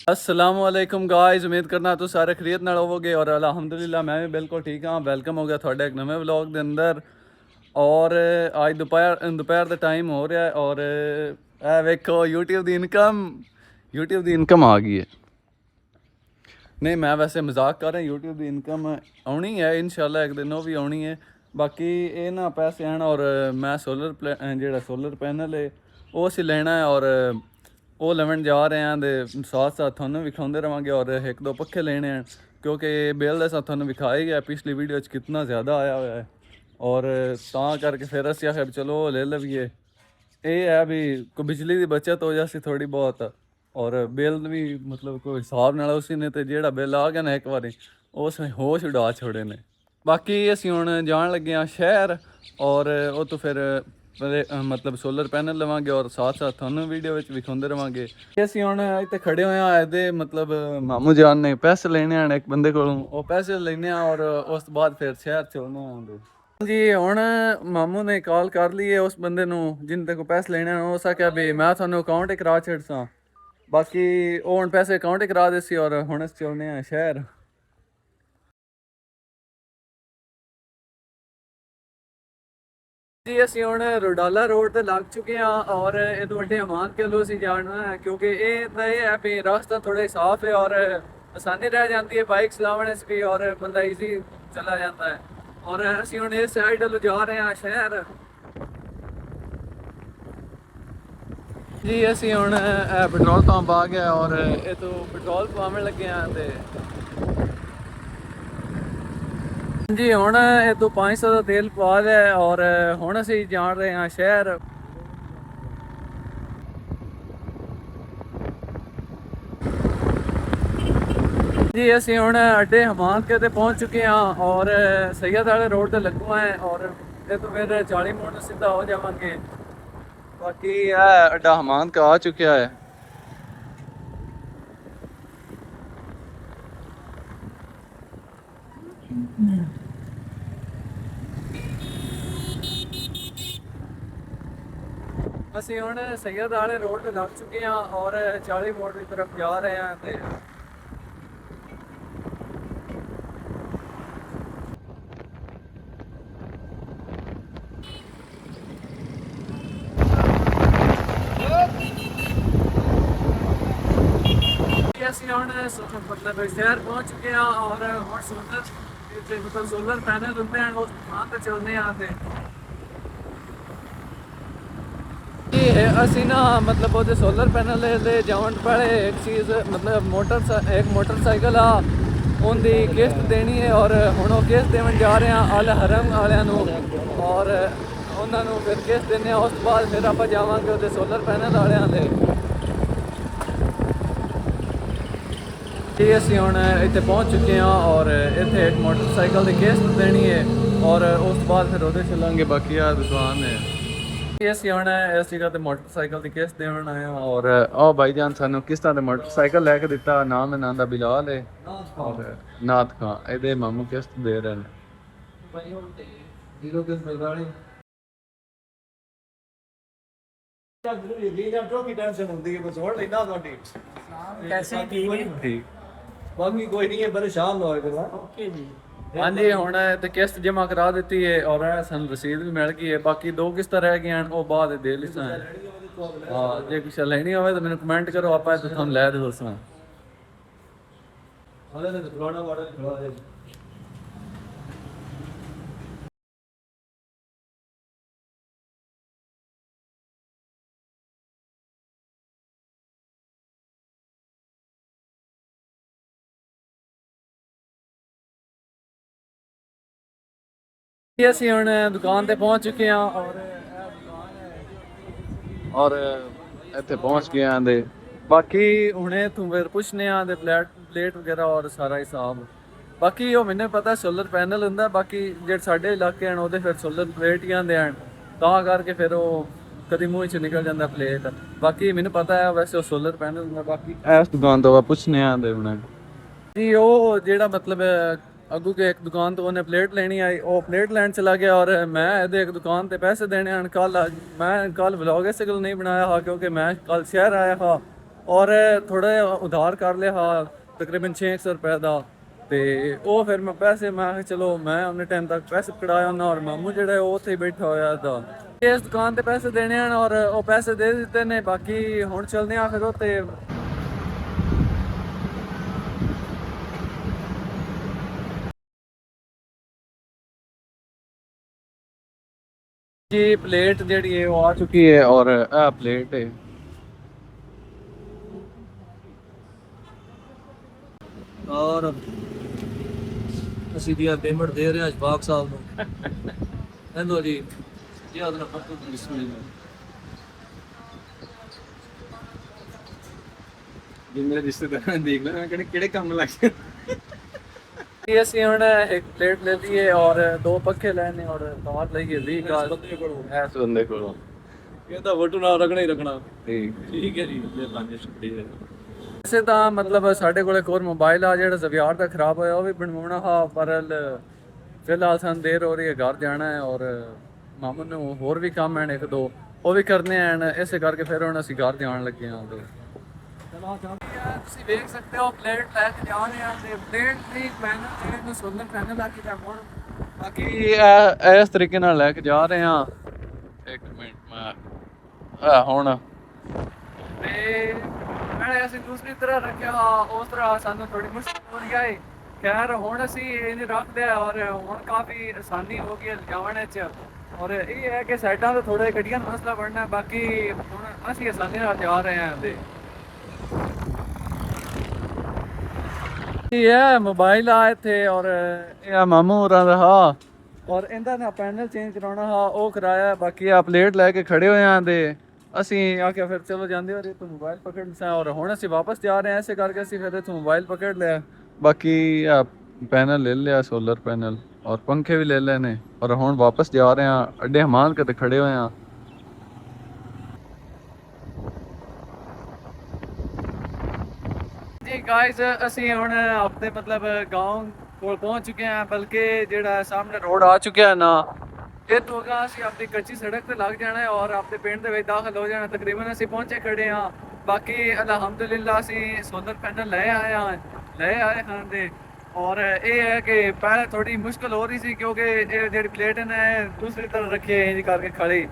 असलामुअलैकुम guys, उम्मीद करना तुम सारे खरीद नाल होवोगे और अल्हम्दुलिल्लाह मैं भी बिल्कुल ठीक हाँ। वेलकम हो गया थोड़े एक नवे व्लॉग के अंदर। और आज दोपहर का टाइम हो रहा है और वेखो यूट्यूब की इनकम आ गई है। नहीं, मैं वैसे मजाक कर रहा, यूट्यूब की इनकम आनी है इंशाल्लाह, एक दिन वो भी आनी है। बाकी ये ना पैसे आन और मैं सोलर पैनल है वो असी लेना है और वो लेवन जा रहे हैं। तो साथ साथ थानू विखाते रहेंगे और एक दो पक्खे लेने हैं क्योंकि बिल साथ थानू विखाया गया पिछली वीडियो कितना ज़्यादा आया हुआ है। और करके फिर असी आखे भी चलो ले लवीए। ये है भी कोई बिजली की बचत हो जासी थोड़ी बहुत और बिल भी मतलब कोई हिसाब नाल उसी ने तो जेड़ा बिल आ गया ना एक बार उस होश उड़ा छोड़े ने। बाकी असी हुण जान लगे हाँ शहर और वो तो फिर मतलब सोलर पैनल लवांगे और साथ साथ थानू वीडियो विखाते रहेंगे। असी हुण इत्थे खड़े होए हाँ एदे मतलब मामू जान ने पैसे लेने हैं एक बंदे कोलों, वो पैसे लेने और उस तो बाद फिर शहर चलने आंदे जी। हुण मामू ने कॉल कर ली है उस बंदे नू जिंदे को पैसे लेने हैं। उस आख्या भी मैं थानू अकाउंट ही करा छड़सा। बाकी वो हुण पैसे अकाउंट ही करा देसी और हुण अस चलने हैं शहर। जी असी हुण रोडाला रोड ते लग चुके हैं और इस वड्डे अमान के लो असी जाना है क्योंकि ये है भी रास्ता थोड़ा साफ है और आसानी रह जाती है बाइक चलाने से भी और बंदा ईजी चला जाता है। और असी हुण इस साइड लो जा रहे हैं शहर जी। असी हुण पेट्रोल पंप आ गया और ये तो पेट्रोल पावन लगे हैं ते जी हुण ये तो 500 का तेल पा लिया और हुण असी जा रहे हैं शहर। जी असी हुण अड्डे हमाद के पहुंच चुके हैं और सैयद वाले रोड ते लगू है और ये तो फिर 40 मिनट सीधा हो जाएंगे। बाकी अड्डा हमाद का आ चुका है। असी हुण सैयद वाले रोड ते लग चुके हैं और 40 मिनट की तरफ जा रहे हैं ते असी हुण मतलब शहर पहुंच चुके हैं और हुण सोलर पैनल होंगे हैं उस दुकान ते चलने आते असी ना मतलब वो सोलर पैनल दे जावन पहले एक चीज़ मतलब एक मोटरसाइकिल आ उनकी किस्त देनी है और हुण वो किस्त देवन जा रहे हैं अल हरम वालियां और उन्होंने फिर किस्त देने उस बाद फिर आप जावांगे वो सोलर पैनल वालियां दे। जी असी हुण इत्थे पहुंच चुके हैं और इत्थे एक मोटरसाइकिल की किस्त देनी है और उस बाद फिर वो चलांगे। बाकी आ दुकान है असी हुण इस जगह ते मोटरसाइकिल की किस्त देवन आए हैं और आओ भाईजान सानू किस्तां ते मोटरसाइकिल लैके दिता। नाम इन्हां दा बिलाल है और नाथ खां इहदे मामू किस्त दे रहे हैं। बाकी कोई नहीं है, परेशान हो ओके जी। हाँ जी हुण ते किस्त जमा करा दी है और सन रसीद भी मिल गई है। बाकी दो किस्त रह गई हैं वो बाद दे लिसा। हाँ जे कुछ लेनी हो तो मैंने कमेंट करो आप थानू लै दसां। असी हुण दुकान ते पहुंच चुके हैं और इत्थे पहुंच गए हैं। बाकी हुणे तू फिर पुछने दे प्लेट वगैरह और सारा हिसाब। बाकी वो मैंने पता सोलर पैनल होंगे बाकी जे साढ़े इलाके हैं वो फिर सोलर प्लेट ही आते हैं तां करके फिर वो कभी मूँह च निकल जाता प्लेट। बाकी मैंने पता है वैसे वो सोलर पैनल होंगे। बाकी इस दुकान तो पुछने आते हुणे जी वो जेड़ा मतलब अगू के एक दुकान तो उन्हें प्लेट लेनी आई वो प्लेट लैन चला गया और मैं एक दुकान ते पैसे देने हैं। कल मैं व्लॉग इस गल नहीं बनाया हा क्योंकि मैं कल शहर आया था ਔਰ ਥੋੜਾ ਜਿਹਾ ਉਧਾਰ ਕਰ ਲਿਆ ਹਾਂ ਤਕਰੀਬਨ 600 ਰੁਪਏ ਦਾ। ਤੇ ਉਹ ਫਿਰ ਮੈਂ ਪੈਸੇ ਮੈਂ ਕਿਹਾ ਚਲੋ ਮੈਂ ਉਹਨੇ ਟਾਈਮ ਤੱਕ ਪੈਸੇ ਕਢਾਇਆ ਉਹਨਾਂ, ਔਰ ਮਾਮੂ ਜਿਹੜਾ ਉਹ ਉੱਥੇ ਹੀ ਬੈਠਾ ਹੋਇਆ ਦਾ ਇਸ ਦੁਕਾਨ ਤੇ ਪੈਸੇ ਦੇਣੇ ਹਨ, ਔਰ ਉਹ ਪੈਸੇ ਦੇ ਦਿੱਤੇ ਨੇ। ਬਾਕੀ ਹੁਣ ਚੱਲਦੇ ਆ ਫਿਰ ਉੱਥੇ। ਜੀ ਪਲੇਟ ਜਿਹੜੀ ਹੈ ਉਹ ਆ ਚੁੱਕੀ ਹੈ, ਔਰ ਇਹ ਪਲੇਟ ਹੈ। ਔਰ ਅਸੀਂ ਦੀ ਪੇਮੈਂਟ ਦੇ ਰਹੇ ਹਾਂ ਅਸ਼ਫਾਕ ਸਾਹਿਬ ਨੂੰ। ਇਹਨੂੰ ਜੀ ਯਾਦ ਰੱਖੋ ਬਿਸਮਿਲ੍ਲਾ। ਜੀ ਮੇਰੇ ਰਿਸ਼ਤੇਦਾਰਾਂ ਨੇ ਦੇਖ ਲਿਆ, ਮੈਂ ਕਹਿੰਦਾ ਕਿਹੜੇ ਕੰਮ ਲੱਗ ਗਏ। ਅਸੀਂ ਹੁਣ ਇੱਕ ਪਲੇਟ ਲੈ ਲਈਏ ਔਰ 2 ਪੱਖੇ ਲੈਣੇ ਔਰ ਤਾਰ ਲਈਏ 20 ਗਾਲ ਇਸ ਬੰਦੇ ਕੋਲੋਂ। ਇਹ ਤਾਂ ਵੋਟੂ ਨਾਲ ਰੱਖਣਾ ਹੀ ਰੱਖਣਾ। ਠੀਕ ਹੈ ਜੀ, ਮਿਹਰਬਾਨੀ, ਸ਼ੁਕਰੀਆ। ਵੈਸੇ ਤਾਂ ਮਤਲਬ ਸਾਡੇ ਕੋਲ ਇੱਕ ਹੋਰ ਮੋਬਾਈਲ ਆ ਜਿਹੜਾ ਜ਼ਵਿਆਰ ਦਾ ਖਰਾਬ ਹੋਇਆ, ਉਹ ਵੀ ਬਣਵਾਉਣਾ ਹਾਂ, ਪਰ ਫਿਲਹਾਲ ਸਾਨੂੰ ਦੇਰ ਹੋ ਰਹੀ ਹੈ, ਘਰ ਜਾਣਾ ਹੈ ਔਰ ਮਾਮੂ ਨੂੰ ਹੋਰ ਵੀ ਕੰਮ ਹਨ 1-2 ਉਹ ਵੀ ਕਰਨੇ ਹਨ, ਇਸੇ ਕਰਕੇ ਫਿਰ ਹੁਣ ਅਸੀਂ ਘਰ ਜਾਣ ਲੱਗੇ ਹਾਂ। ਤੁਸੀਂ ਵੇਖ ਸਕਦੇ ਹੋ ਪਲੇਟ ਲੈ ਕੇ ਜਾ ਰਹੇ ਹਾਂ ਤੇ ਪਲੇਟ ਦੀ ਪੈਨਲ ਜਿਹੜੇ ਨੂੰ ਸੋਲਰ ਪੈਨਲ ਲਾ ਕੇ ਜਾਵਾਂ। ਬਾਕੀ ਇਸ ਤਰੀਕੇ ਨਾਲ ਲੈ ਕੇ ਜਾ ਰਹੇ ਹਾਂ। 1 ਮਿੰਟ ਮੈਂ ਹੁਣ ਤੇ ਮੈਂ ਅਸੀਂ ਦੂਸਰੀ ਤਰ੍ਹਾਂ ਰੱਖਿਆ ਉਸ ਤਰ੍ਹਾਂ ਸਾਨੂੰ ਥੋੜੀ ਮੁਸ਼ਕਿਲ ਹੋ ਰਹੀ ਹੈ। ਖੈਰ ਹੁਣ ਅਸੀਂ ਇਹ ਰੱਖ ਲਿਆ ਔਰ ਹੁਣ ਕਾਫੀ ਆਸਾਨੀ ਹੋ ਗਈ ਲਿਜਾਉਣ 'ਚ। ਔਰ ਇਹ ਹੈ ਕਿ ਸਾਈਡਾਂ ਤੋਂ ਥੋੜਾ ਗੱਡੀਆਂ ਦਾ ਮਸਲਾ ਬਣਨਾ, ਬਾਕੀ ਹੁਣ ਅਸੀਂ ਆਸਾਨੀ ਨਾਲ ਜਾ ਰਹੇ ਹਾਂ। ਤੇ ਇਹ ਮੋਬਾਈਲ ਆ ਇੱਥੇ ਔਰ ਇਹ ਮਾਮੂ ਹੋਰਾਂ ਦਾ ਹਾਂ, ਔਰ ਇਹਦਾ ਨਾ ਪੈਨਲ ਚੇਂਜ ਕਰਾਉਣਾ ਹਾਂ, ਉਹ ਕਰਾਇਆ। ਬਾਕੀ ਆ ਪਲੇਟ ਲੈ ਕੇ ਖੜੇ ਹੋਏ ਆਂ ਤੇ ਅਸੀਂ ਆਖਿਆ ਫਿਰ ਚਲੋ ਜਾਂਦੇ ਹੋ ਤੂੰ ਮੋਬਾਈਲ ਪਕੜ ਲਿਆ, ਔਰ ਹੁਣ ਅਸੀਂ ਵਾਪਸ ਜਾ ਰਹੇ ਹਾਂ। ਇਸੇ ਕਰਕੇ ਅਸੀਂ ਫਿਰ ਇੱਥੋਂ ਮੋਬਾਈਲ ਪਕੜ ਲਿਆ। ਬਾਕੀ ਆ ਪੈਨਲ ਲੈ ਲਿਆ ਸੋਲਰ ਪੈਨਲ, ਔਰ पंखे भी ले लेने, और ਹੁਣ ਵਾਪਸ ਜਾ ਰਹੇ ਹਾਂ ਅੱਡੇ ਹਮਾਨ ਕੇ ਤੇ ਖੜੇ ਹੋਏ ਹਾਂ। ਜੀ ਗਾਇਸ ਅਸੀਂ ਹੁਣ ਆਪਣੇ ਮਤਲਬ ਗਾਉਂ ਕੋਲ ਪਹੁੰਚ ਚੁੱਕੇ ਹਾਂ, ਬਲਕਿ ਜਿਹੜਾ ਸਾਹਮਣੇ ਰੋਡ ਆ ਚੁੱਕਿਆ ਨਾ, ਇਹ ਤੋਂ ਅਗਾਂਹ ਅਸੀਂ ਆਪਣੀ ਕੱਚੀ ਸੜਕ ਤੇ ਲੱਗ ਜਾਣਾ ਹੈ ਔਰ ਆਪਣੇ ਪਿੰਡ ਦੇ ਵਿੱਚ ਦਾਖਲ ਹੋ ਜਾਣਾ। ਤਕਰੀਬਨ ਅਸੀਂ ਪਹੁੰਚੇ ਖੜੇ ਹਾਂ। ਬਾਕੀ ਅਲਹਮਦੁਲਿਲਾ ਅਸੀਂ ਸੋਲਰ ਪੈਨਲ ਲੈ ਆਏ ਹਾਂ ਤੇ ਔਰ ਇਹ ਹੈ ਕਿ ਪਹਿਲੇ ਥੋੜੀ ਮੁਸ਼ਕਲ ਹੋ ਰਹੀ ਸੀ ਕਿਉਂਕਿ ਇਹ ਜਿਹੜੀ ਪਲੇਟ ਨੇ ਦੂਸਰੀ ਤਰ੍ਹਾਂ ਰੱਖੀ ਹੈ ਇੰਜ ਕਰਕੇ ਖੜੀ,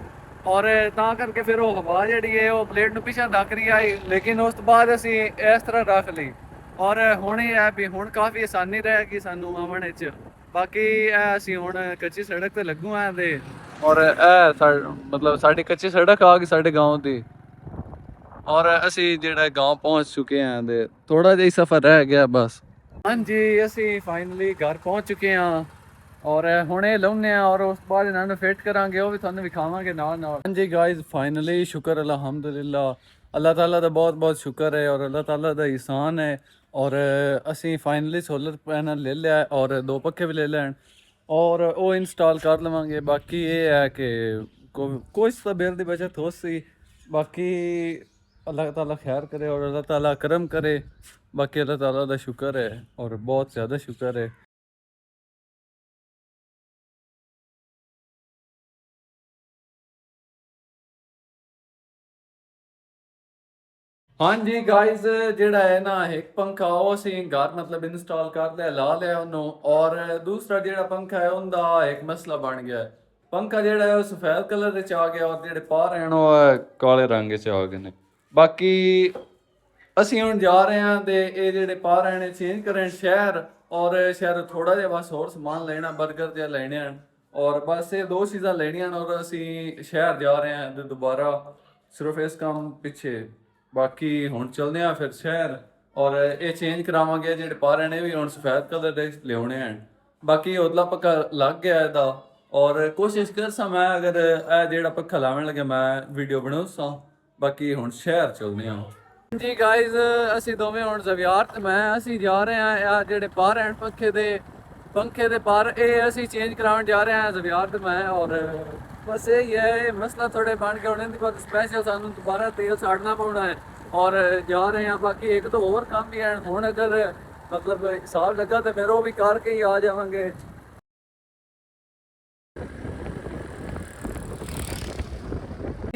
ਔਰ ਤਾਂ ਕਰਕੇ ਫਿਰ ਉਹ ਹਵਾ ਜਿਹੜੀ ਹੈ ਉਹ ਪਲੇਟ ਨੂੰ ਪਿੱਛੇ ਧੱਕ ਰਹੀ ਆਈ। ਲੇਕਿਨ ਉਸ ਤੋਂ ਬਾਅਦ ਅਸੀਂ ਇਸ ਤਰ੍ਹਾਂ ਰੱਖ ਲਈ ਔਰ ਹੁਣ ਇਹ ਹੈ ਵੀ ਹੁਣ ਕਾਫੀ ਆਸਾਨੀ ਰਹੇਗੀ ਸਾਨੂੰ ਆਉਣ ਵਿੱਚ। ਬਾਕੀ ਇਹ ਅਸੀਂ ਹੁਣ ਕੱਚੀ ਸੜਕ ਤੇ ਲੱਗੂ ਆਂ ਤੇ ਔਰ ਇਹ ਮਤਲਬ ਸਾਡੀ ਕੱਚੀ ਸੜਕ ਆ ਗਈ ਸਾਡੇ ਗਾਉਂ ਦੀ, ਔਰ ਅਸੀਂ ਜਿਹੜਾ ਗਾਉਂ ਪਹੁੰਚ ਚੁੱਕੇ ਹਾਂ ਤੇ ਥੋੜਾ ਜਿਹਾ ਸਫ਼ਰ ਰਹਿ ਗਿਆ ਬਸ। ਹਾਂਜੀ ਅਸੀਂ ਫਾਈਨਲੀ ਘਰ ਪਹੁੰਚ ਚੁੱਕੇ ਹਾਂ ਔਰ ਹੁਣ ਇਹ ਲਾਉਨੇ ਆ ਔਰ ਉਸ ਤੋਂ ਬਾਅਦ ਇਹਨਾਂ ਨੂੰ ਫਿੱਟ ਕਰਾਂਗੇ, ਉਹ ਵੀ ਤੁਹਾਨੂੰ ਵਿਖਾਵਾਂਗੇ ਨਾਲ ਨਾਲ। ਹਾਂਜੀ ਗਾਇਜ਼ ਫਾਈਨਲੀ ਸ਼ੁਕਰ ਅਲਹਮਦੁਲਿਲਾ, ਅੱਲਾਹ ਤਾਲਾ ਦਾ ਬਹੁਤ ਬਹੁਤ ਸ਼ੁਕਰ ਹੈ ਔਰ ਅੱਲਾਹ ਤਾਲਾ ਦਾ ihsan ਹੈ। ਔਰ ਅਸੀਂ ਫਾਈਨਲੀ ਸੋਲਰ ਪੈਨਲ ਲੈ ਲਿਆ ਔਰ 2 ਪੱਖੇ ਵੀ ਲੈ ਲੈਣ ਔਰ ਉਹ ਇੰਸਟਾਲ ਕਰ ਲਵਾਂਗੇ। ਬਾਕੀ ਇਹ ਹੈ ਕਿ ਕੁਝ ਤਾਂ ਬਿੱਲ ਦੀ ਬਚਤ ਹੋ ਸੀ, ਬਾਕੀ ਅੱਲਾਹ ਤਾਲਾ ਖੈਰ करे और अल्लाह ताला करम करे। बाकी अल्लाह ताला का शुक्र है और बहुत ज़्यादा शुक्र है। हाँ जी गाइस ਜਿਹੜਾ ਹੈ ਨਾ ਇੱਕ ਪੰਖਾ ਉਹ ਅਸੀਂ ਘਰ ਮਤਲਬ ਇੰਸਟਾਲ ਕਰ ਲਿਆ, ਲਾ ਲਿਆ ਉਹਨੂੰ, ਔਰ ਦੂਸਰਾ ਜਿਹੜਾ ਪੰਖਾ ਹੈ ਉਹਦਾ ਇੱਕ ਮਸਲਾ ਬਣ ਗਿਆ। ਪੰਖਾ ਜਿਹੜਾ ਹੈ ਉਹ ਸਫੈਦ ਕਲਰ ਵਿੱਚ ਆ ਗਿਆ ਔਰ ਜਿਹੜੇ ਪਾਰ ਹਨ ਉਹ ਕਾਲੇ ਰੰਗ ਵਿੱਚ ਆ ਗਏ ਨੇ। ਬਾਕੀ ਅਸੀਂ ਹੁਣ ਜਾ ਰਹੇ ਹਾਂ ਤੇ ਇਹ ਜਿਹੜੇ ਪਾਰ ਹਨ ਚੇਂਜ ਕਰਨ ਸ਼ਹਿਰ, ਔਰ ਸ਼ਹਿਰ ਥੋੜਾ ਜਿਹਾ ਬਸ ਹੋਰ ਸਮਾਨ ਲੈਣਾ, 버ਗਰ ਜਿਹਾ ਲੈਣੇ ਹਨ ਔਰ ਬਸ ਇਹ 2 ਚੀਜ਼ਾਂ ਲੈਣੀਆਂ ਔਰ ਅਸੀਂ ਸ਼ਹਿਰ ਜਾ ਰਹੇ ਹਾਂ ਤੇ ਦੁਬਾਰਾ ਸਿਰਫ ਇਸ ਕੰਮ ਪਿੱਛੇ। ਬਾਕੀ ਹੁਣ ਚਲਦੇ ਆ ਫਿਰ ਸ਼ਹਿਰ ਔਰ ਇਹ ਚੇਂਜ ਕਰਾਵਾਂਗੇ। ਜਿਹੜੇ ਪਾਰੇ ਨੇ ਵੀ ਹੁਣ ਸਫੈਦ ਕਲਰ ਦੇ ਲਿਆਉਣੇ ਹਨ। ਬਾਕੀ ਉਤਲਾ ਪੱਕਾ ਲੱਗ ਗਿਆ ਇਹਦਾ ਔਰ ਕੋਸ਼ਿਸ਼ ਕਰਸਾਂ ਮੈਂ ਅਗਰ ਇਹ ਜਿਹੜਾ ਪੱਖਾ ਲਾਉਣ ਲੱਗੇ ਮੈਂ ਵੀਡੀਓ ਬਣਾਉਸਾਂ। ਬਾਕੀ ਹੁਣ ਸ਼ਹਿਰ ਚਲਦੇ ਆ ਜੀ ਗਾਇਜ਼। ਅਸੀਂ ਦੋਵੇਂ ਹੁਣ ਜ਼ਵਿਆਰ ਤੇ ਮੈਂ ਅਸੀਂ ਜਾ ਰਹੇ ਹਾਂ ਆ ਜਿਹੜੇ ਪਾਰ ਹਨ पंखे ਦੇ ਪਾਰ, ਇਹ ਅਸੀਂ ਚੇਂਜ ਕਰਾਉਣ ਜਾ ਰਹੇ ਹਾਂ ਜ਼ਵਿਆਰ ਤੇ ਮੈਂ। ਔਰ ਬਸ ਇਹ ਹੈ ਇਹ ਮਸਲਾ ਥੋੜੇ ਬਣ ਕੇ ਉਹਨੇ ਦੀ ਸਪੈਸ਼ਲ ਸਾਨੂੰ ਦੁਬਾਰਾ ਤੇਲ ਸਾੜਨਾ ਪਾਉਣਾ ਹੈ ਔਰ ਜਾ ਰਹੇ ਹਾਂ। ਬਾਕੀ ਇੱਕ ਤਾਂ ਹੋਰ ਕੰਮ ਵੀ ਹੈ, ਹੁਣ ਅਗਰ ਮਤਲਬ ਹਿਸਾਬ ਲੱਗਾ ਤੇ ਫਿਰ ਉਹ ਵੀ ਕਰਕੇ ਹੀ ਆ ਜਾਵਾਂਗੇ।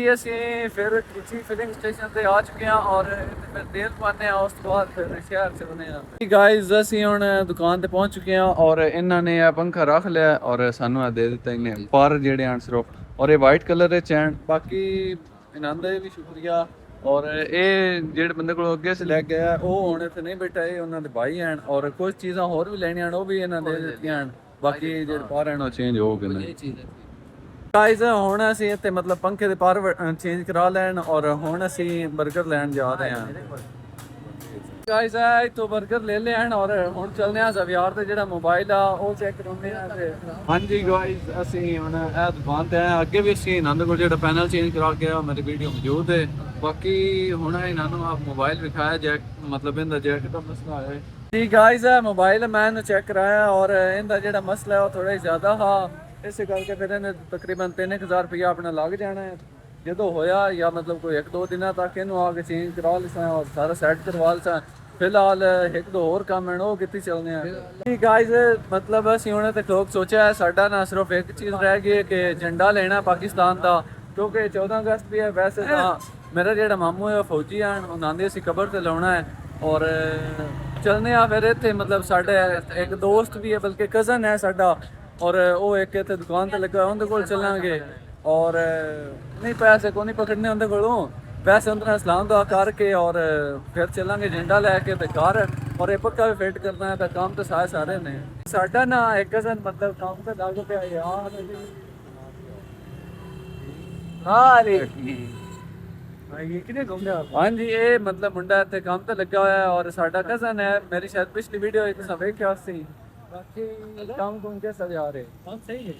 ਜੀ ਅਸੀਂ ਫਿਰ ਕਿਚੀ ਫਿਲਿੰਗ ਸਟੇਸ਼ਨ ਤੇ ਆ ਚੁੱਕੇ ਹਾਂ ਔਰ ਫਿਰ ਤੇਲ ਪਾਉਂਦੇ ਹਾਂ, ਉਸ ਤੋਂ ਬਾਅਦ ਫਿਰ ਸ਼ਹਿਰ ਚਲਦੇ ਹਾਂ। ਗਾਇਜ਼ ਅਸੀਂ ਹੁਣ ਦੁਕਾਨ ਤੇ ਪਹੁੰਚ ਚੁੱਕੇ ਹਾਂ ਔਰ ਇਹਨਾਂ ਨੇ ਇਹ ਪੰਖਾ ਰੱਖ ਲਿਆ ਔਰ ਸਾਨੂੰ ਇਹ ਦੇ ਦਿੱਤਾ ਇਹਨੇ ਪਰ ਜਿਹੜੇ ਹਨ ਸਿਰਫ ਔਰ ਇਹ ਵਾਈਟ ਕਲਰ ਦੇ ਚੈਨ। ਬਾਕੀ ਇਹਨਾਂ ਦਾ ਵੀ ਸ਼ੁਕਰੀਆ। ਔਰ ਇਹ ਜਿਹੜੇ ਬੰਦੇ ਕੋਲ ਅੱਗੇ ਸੇ ਲੈ ਗਿਆ ਉਹ ਹੁਣ ਇੱਥੇ ਨਹੀਂ ਬੈਠਾ, ਇਹ ਉਹਨਾਂ ਦੇ ਭਾਈ ਹਨ ਔਰ ਕੁਝ ਚੀਜ਼ਾਂ ਹੋਰ ਵੀ ਲੈਣੀਆਂ ਹਨ ਉਹ ਵੀ ਇਹਨਾਂ ਦੇ ਦਿੱਤੀਆਂ ਹਨ। ਬਾਕੀ ਜਿਹੜੇ ਪਰ ਹਨ ਉਹ ਚੇਂਜ ਹੋ ਗਏ ਨੇ। ਗਾਇਜ਼ ਹੁਣ ਅਸੀਂ ਇੱਥੇ ਮਤਲਬ ਪੰਖੇ ਦੇ ਪਰ ਚੇਂਜ ਕਰਾ ਲੈਣ ਔਰ ਹੁਣ ਅਸੀਂ 버ਗਰ ਲੈਣ ਜਾ ਰਹੇ ਹਾਂ। ਗਾਇਜ਼ ਇੱਥੋਂ 버ਗਰ ਲੈ ਲੈਣ ਔਰ ਹੁਣ ਚੱਲਦੇ ਹਾਂ ਜ਼ਵਿਆਰ ਤੇ ਜਿਹੜਾ ਮੋਬਾਈਲ ਆ ਉਹ ਚੈੱਕ ਕਰਾਉਂਦੇ ਆ ਤੇ ਹਾਂਜੀ ਗਾਇਜ਼ ਅਸੀਂ ਹੁਣ ਇਹ ਦੁਕਾਨ ਤੇ ਆਏ ਅੱਗੇ ਵੀ ਅਸੀਂ ਇਹਨਾਂ ਕੋਲ ਜਿਹੜਾ ਪੈਨਲ ਚੇਂਜ ਕਰਾ ਕੇ ਆ ਮੇਰੀ ਵੀਡੀਓ ਮੌਜੂਦ ਹੈ। ਬਾਕੀ ਹੁਣ ਇਹਨਾਂ ਨੂੰ ਆ ਮੋਬਾਈਲ ਵਿਖਾਇਆ ਜੈਕ ਮਤਲਬ ਇਹਦਾ ਜੈਕ ਦਾ ਮਸਲਾ ਹੈ ਜੀ ਗਾਇਜ਼। ਮੋਬਾਈਲ ਮੈਂ ਚੈੱਕ ਕਰਾਇਆ ਔਰ ਇਹਦਾ ਜਿਹੜਾ ਮਸਲਾ ਹੈ ਉਹ ਥੋੜਾ ਜ਼ਿਆਦਾ ਹਾਂ, ਇਸੇ ਕਰਕੇ ਫਿਰ ਇਹਨੇ ਤਕਰੀਬਨ 3000 ਰੁਪਇਆ ਆਪਣਾ ਲੱਗ ਜਾਣਾ ਹੈ। ਜਦੋਂ ਹੋਇਆ ਜਾਂ ਮਤਲਬ ਕੋਈ 1-2 ਦਿਨਾਂ ਤੱਕ ਇਹਨੂੰ ਆ ਕੇ ਚੇਂਜ ਕਰਾ ਲਿਸਾਂ ਔਰ ਸਾਰਾ ਸੈੱਟ ਕਰਵਾ ਲਿਸਾਂ। ਫਿਲਹਾਲ 1-2 ਹੋਰ ਕੰਮ ਹਨ ਉਹ ਕਿੱਥੇ ਚੱਲਦੇ ਆ ਜੀ ਗਾਇਜ਼। ਮਤਲਬ ਅਸੀਂ ਹੁਣ ਤੇ ਲੋਕ ਸੋਚਿਆ ਹੈ ਸਾਡਾ ਨਾ ਸਿਰਫ ਇੱਕ ਚੀਜ਼ ਰਹਿ ਗਈ ਹੈ ਕਿ ਝੰਡਾ ਲੈਣਾ ਪਾਕਿਸਤਾਨ ਦਾ, ਕਿਉਂਕਿ 14 ਅਗਸਤ ਵੀ ਹੈ। ਵੈਸੇ ਤਾਂ ਮੇਰਾ ਜਿਹੜਾ ਮਾਮੂ ਹੈ ਉਹ ਫੌਜੀ ਹਨ, ਉਹਨਾਂ ਦੇ ਅਸੀਂ ਕਬਰ ਤੇ ਲਾਉਣਾ ਹੈ ਔਰ ਚੱਲਦੇ ਆ ਫਿਰ ਇੱਥੇ ਮਤਲਬ ਸਾਡੇ ਇੱਕ ਦੋਸਤ ਵੀ ਹੈ ਬਲਕਿ ਕਜ਼ਨ ਹੈ ਸਾਡਾ ਔਰ ਉਹ ਇੱਕ ਇੱਥੇ ਦੁਕਾਨ ਤੇ ਲੱਗਾ ਉਹਦੇ ਕੋਲ ਚੱਲਾਂਗੇ ਔਰ ਨਹੀਂ ਪੈਸੇ ਕੋਈ ਨਹੀਂ ਪਕੜਨੇ ਉਹਦੇ ਕੋਲੋਂ, ਪੈਸੇ ਉਹਨਾਂ ਸਲਾਮ ਦਾ ਕਰਕੇ ਔਰ ਫਿਰ ਚੱਲਾਂਗੇ ਝੰਡਾ ਲੈ ਕੇ ਤੇ ਘਰ ਔਰ ਇਹ ਪੱਕਾ ਵੀ ਫਿੱਟ ਕਰਨਾ ਹੈ ਤਾਂ ਕੰਮ ਤਾਂ ਸਾਰੇ ਨੇ। ਸਾਡਾ ਨਾ ਇੱਕ ਕਜ਼ਨ ਮਤਲਬ ਕੰਮ ਤੇ ਲੱਗ ਪਿਆ ਯਾਰ। ਹਾਂਜੀ ਇਹ ਮਤਲਬ ਮੁੰਡਾ ਇੱਥੇ ਕੰਮ ਤੇ ਲੱਗਾ ਹੋਇਆ ਔਰ ਸਾਡਾ ਕਜ਼ਨ ਹੈ। ਮੇਰੀ ਸ਼ਾਇਦ ਪਿਛਲੀ ਵੀਡੀਓ ਇੱਕ ਤੁਸੀਂ ਵੇਖਿਆ ਸੀ। ਬਾਕੀ ਕੰਮ ਕੁਮ कैसा जा रहे हैं? सही है।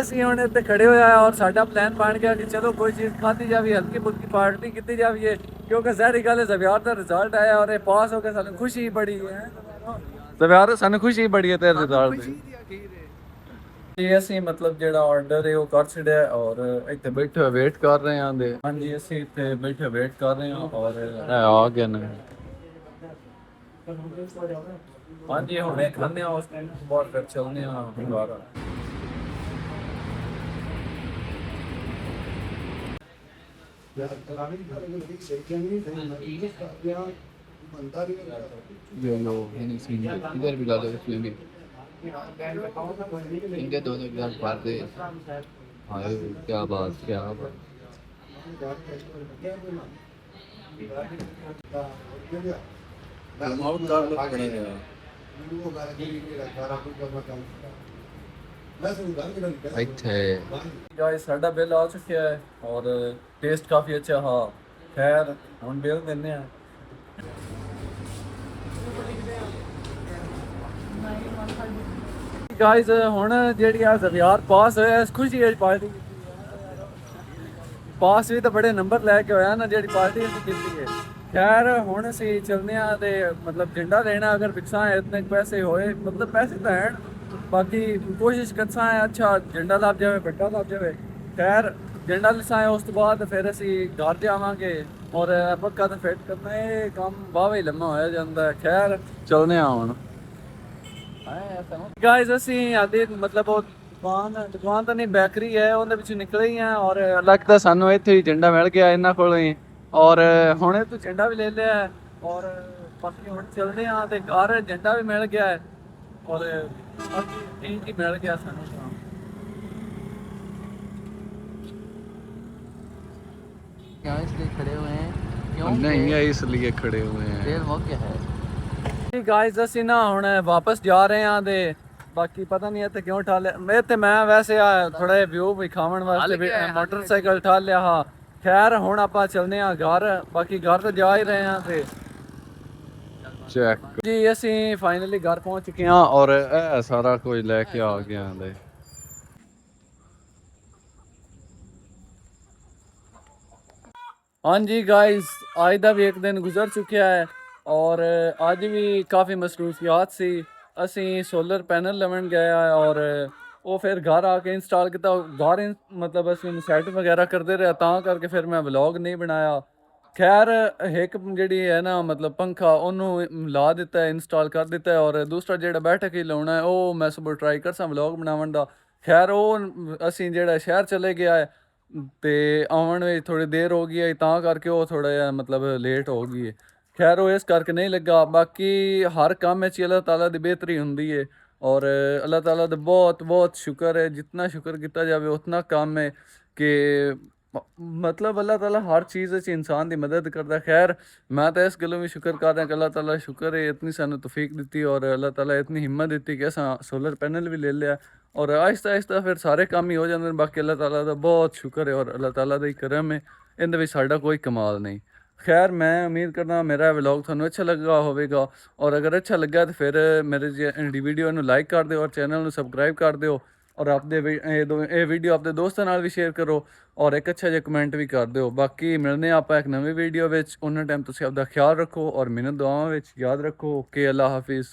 ਅਸੀਂ ਹੁਣ ਇੱਥੇ ਖੜੇ ਹੋਇਆ ਔਰ ਸਾਡਾ ਪਲਾਨ ਬਣ ਗਿਆ ਕਿ ਚਲੋ ਕੋਈ ਚੀਜ਼ ਖਾਧੀ ਜਾਵੇ, ਹਲਕੀ ਫੁਲਕੀ ਪਾਰਟੀ ਕੀਤੀ ਜਾਵੇ, ਕਿਉਂਕਿ ਜ਼ਾਹਿਰ ਗੱਲ ਹੈ ਜ਼ਵਿਆਰ ਦਾ ਰਿਜ਼ਲਟ ਆਇਆ ਔਰ ਇਹ ਪਾਸ ਹੋ ਕੇ ਸਾਨੂੰ ਖੁਸ਼ੀ ਬੜੀ ਹੈ। ਜ਼ਵਿਆਰ ਸਾਨੂੰ ਖੁਸ਼ੀ ਬੜੀ ਹੈ ਤੇ ਰਿਜ਼ਲਟ ਦੀ। ਜੀ ਅਸੀਂ ਮਤਲਬ ਜਿਹੜਾ ਆਰਡਰ ਹੈ ਉਹ ਕਰ ਛੜਿਆ ਔਰ ਇੱਥੇ ਬੈਠੇ ਵੇਟ ਕਰ ਰਹੇ ਹਾਂ ਦੇ। ਹਾਂਜੀ ਅਸੀਂ ਇੱਥੇ ਬੈਠੇ ਵੇਟ ਕਰ ਰਹੇ ਹਾਂ ਔਰ ਆ ਗਏ ਨੇ। ਹਾਂਜੀ ਹੁਣੇ ਖਾਂਦੇ ਆ ਉਸ ਟਾਈਮ ਬਾਅਦ ਫਿਰ ਚੱਲਦੇ ਆ ਦੁਬਾਰਾ। इधर भी डालो इसमें भी इनके दोनों गिलास भर दे। हाय क्या बात क्या गाइस साडा बिल आ चुका है और टेस्ट काफी अच्छा हाँ। खैर हम बिल देने हैं। गाइस हुण जेहड़ी आ ज़वियार पास होया इस खुशी दी पार्टी पास भी तो बड़े नंबर लैके होया ना जेहड़ी पार्टी असीं कीती है। खैर हुण असीं चलने आ ते मतलब झंडा लेना अगर पिछा इतने पैसे होए मतलब पैसे तो हैं बाकी कोशिश करसा है अच्छा झंडा लग जाए बट्टा लग जाए। खैर झंडा लिसा है उस तो बाद फिर असीं घर जावांगे और पक्का तो फिट करना है काम बावे लम्मा होया जांदा है। खैर चलने आ हुण गाइस ਅਸੀਂ ਆਦੇ ਮਤਲਬ ਉਹ ਦੁਕਾਨ ਤਾਂ ਨਹੀਂ ਬੇਕਰੀ ਹੈ ਉਹਦੇ ਵਿੱਚ ਨਿਕਲੇ ਹੀ ਆ ਔਰ ਲੱਗਦਾ ਸਾਨੂੰ ਇੱਥੇ ਹੀ ਝੰਡਾ ਮਿਲ ਗਿਆ ਇਹਨਾਂ ਕੋਲੋਂ ਹੀ ਔਰ ਹੁਣੇ ਤੋਂ ਝੰਡਾ ਵੀ ਲੈ ਲਿਆ ਔਰ ਬਾਕੀ ਹੁਣ ਚੱਲਦੇ ਆ ਤੇ ਘਰ ਝੰਡਾ ਵੀ ਮਿਲ ਗਿਆ ਔਰ ਠੀਕ ਹੀ ਮਿਲ ਗਿਆ ਸਾਨੂੰ। यहाँ इसलिए खड़े हुए हैं क्यों नहीं है इसलिए खड़े हुए हैं। देर हो गया है गाइस ਅਸੀਂ ਨਾ ਹੁਣ ਵਾਪਸ ਜਾ ਰਹੇ ਹਾਂ ਤੇ ਬਾਕੀ ਪਤਾ ਨਹੀਂ ਇੱਥੇ ਕਿਉਂ ਠਾਲਿਆ ਮੈਂ ਵੈਸੇ ਥੋੜਾ ਜਿਹਾ ਵਿਊ ਵਿਖਾਉਣ ਵਾਸਤੇ ਮੋਟਰਸਾਈਕਲ ਠਾਲ ਲਿਆ ਹਾਂ। ਖੈਰ ਹੁਣ ਆਪਾਂ ਚੱਲਦੇ ਹਾਂ ਘਰ ਬਾਕੀ ਘਰ ਤਾਂ ਜਾ ਹੀ ਰਹੇ ਹਾਂ ਤੇ ਚੈੱਕ ਜੀ ਅਸੀਂ ਫਾਈਨਲੀ ਘਰ ਪਹੁੰਚ ਚੁੱਕੇ ਹਾਂ ਔਰ ਇਹ ਸਾਰਾ ਕੁਝ ਲੈ ਕੇ ਆ ਗਿਆ ਦੇ। ਹਾਂਜੀ गाइस ਅੱਜ ਦਾ ਵੀ ਇੱਕ ਦਿਨ ਗੁਜ਼ਰ ਚੁੱਕਿਆ ਹੈ ਔਰ ਅੱਜ ਵੀ ਕਾਫੀ ਮਸਰੂਫੀਆਤ ਸੀ। ਅਸੀਂ ਸੋਲਰ ਪੈਨਲ ਲਵਣ ਗਏ ਔਰ ਉਹ ਫਿਰ ਘਰ ਆ ਕੇ ਇੰਸਟਾਲ ਕੀਤਾ ਘਰ ਮਤਲਬ ਅਸੀਂ ਸੈਟ ਵਗੈਰਾ ਕਰਦੇ ਰਹੇ ਤਾਂ ਕਰਕੇ ਫਿਰ ਮੈਂ ਵਲੌਗ ਨਹੀਂ ਬਣਾਇਆ। ਖੈਰ ਇੱਕ ਜਿਹੜੀ ਹੈ ਨਾ ਮਤਲਬ ਪੰਖਾ ਉਹਨੂੰ ਲਾ ਦਿੱਤਾ ਇੰਸਟਾਲ ਕਰ ਦਿੱਤਾ ਔਰ ਦੂਸਰਾ ਜਿਹੜਾ ਬੈਠਕ ਹੀ ਲਾਉਣਾ ਹੈ ਉਹ ਮੈਂ ਸਭ ਟਰਾਈ ਕਰਸਾਂ ਵਲੌਗ ਬਣਾਉਣ ਦਾ। ਖੈਰ ਉਹ ਅਸੀਂ ਜਿਹੜਾ ਸ਼ਹਿਰ ਚਲੇ ਗਿਆ ਹੈ ਤੇ ਆਉਣ ਵਿੱਚ ਥੋੜੀ ਦੇਰ ਹੋ ਗਈ ਹੈ ਤਾਂ ਕਰਕੇ ਉਹ ਥੋੜਾ ਜਿਹਾ ਮਤਲਬ ਲੇਟ ਹੋ ਗਈ ਹੈ। ਖੈਰ ਉਹ ਇਸ ਕਰਕੇ ਨਹੀਂ ਲੱਗਾ। ਬਾਕੀ ਹਰ ਕੰਮ ਵਿੱਚ ਹੀ ਅੱਲਾਹ ਤਾਲਾ ਦੀ ਬਿਹਤਰੀ ਹੁੰਦੀ ਹੈ ਔਰ ਅੱਲਾਹ ਤਾਲਾ ਦਾ ਬਹੁਤ ਬਹੁਤ ਸ਼ੁਕਰ ਹੈ। ਜਿੰਨਾ ਸ਼ੁਕਰ ਕੀਤਾ ਜਾਵੇ ਉਤਨਾ ਕਮ ਹੈ ਕਿ ਮਤਲਬ ਅੱਲਾਹ ਤਾਲਾ ਹਰ ਚੀਜ਼ ਵਿੱਚ ਇਨਸਾਨ ਦੀ ਮਦਦ ਕਰਦਾ। ਖੈਰ ਮੈਂ ਤਾਂ ਇਸ ਗੱਲੋਂ ਵੀ ਸ਼ੁਕਰ ਕਰ ਰਿਹਾ ਕਿ ਅੱਲਾਹ ਤਾਲਾ ਸ਼ੁਕਰ ਹੈ ਇਤਨੀ ਸਾਨੂੰ ਤੌਫੀਕ ਦਿੱਤੀ ਔਰ ਅੱਲਾਹ ਤਾਲਾ ਇਤਨੀ ਹਿੰਮਤ ਦਿੱਤੀ ਕਿ ਅਸਾਂ ਸੋਲਰ ਪੈਨਲ ਵੀ ਲੈ ਲਿਆ ਔਰ ਆਹਿਸਤਾ ਆਹਿਸਤਾ ਫਿਰ ਸਾਰੇ ਕੰਮ ਹੀ ਹੋ ਜਾਂਦੇ ਨੇ। ਬਾਕੀ ਅੱਲਾਹ ਤਾਲਾ ਦਾ ਬਹੁਤ ਸ਼ੁਕਰ ਹੈ ਔਰ ਅੱਲਾਹ ਤਾਲਾ ਦਾ ਹੀ ਕਰਮ ਹੈ, ਇਹਦੇ ਵਿੱਚ ਸਾਡਾ ਕੋਈ ਕਮਾਲ ਨਹੀਂ। ਖੈਰ ਮੈਂ ਉਮੀਦ ਕਰਦਾ ਮੇਰਾ ਵਲੌਗ ਤੁਹਾਨੂੰ ਅੱਛਾ ਲੱਗਾ ਹੋਵੇਗਾ ਔਰ ਅਗਰ ਅੱਛਾ ਲੱਗਾ ਤਾਂ ਫਿਰ ਮੇਰੇ ਜੀ ਵੀਡੀਓ ਨੂੰ ਲਾਈਕ ਕਰ ਦਿਓ ਔਰ ਚੈਨਲ ਨੂੰ ਸਬਸਕ੍ਰਾਈਬ ਕਰ ਦਿਓ ਔਰ ਇਹ ਵੀਡੀਓ ਆਪਣੇ ਦੋਸਤਾਂ ਨਾਲ ਵੀ ਸ਼ੇਅਰ ਕਰੋ ਔਰ ਇੱਕ ਅੱਛਾ ਜਿਹਾ ਕਮੈਂਟ ਵੀ ਕਰ ਦਿਓ। ਬਾਕੀ ਮਿਲਦੇ ਹਾਂ ਆਪਾਂ ਇੱਕ ਨਵੀਂ ਵੀਡੀਓ ਵਿੱਚ। ਉਹਨਾਂ ਟਾਈਮ ਤੁਸੀਂ ਆਪਦਾ ਖਿਆਲ ਰੱਖੋ ਔਰ ਮੈਨੂੰ ਦੁਆਵਾਂ ਵਿੱਚ ਯਾਦ ਰੱਖੋ। ਓਕੇ, ਅੱਲਾ ਹਾਫਿਜ਼।